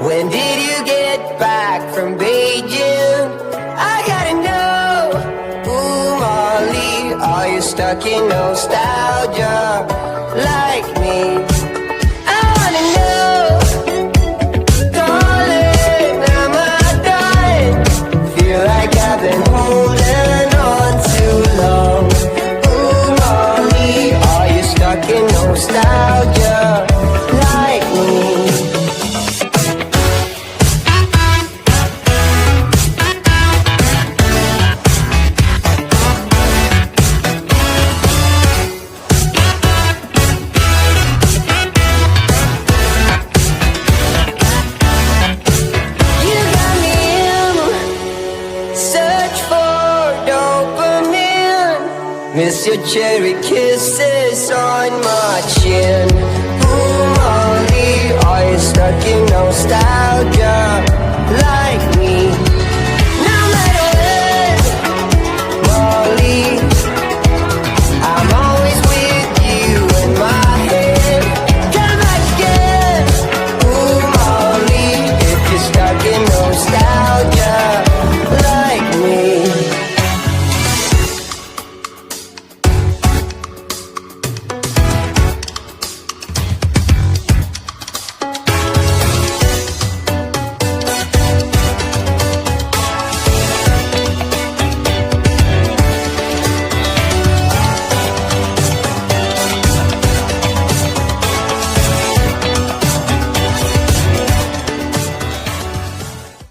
When did you get back from Beijing? I gotta know. Ooh, Molly, are you stuck in nostalgia like me? I wanna know. Darling, am I dying? Feel like I've been holding on too long. Ooh, Molly, are you stuck in nostalgia like me? You got me in search for dopamine. Miss your cherry kisses on my chin.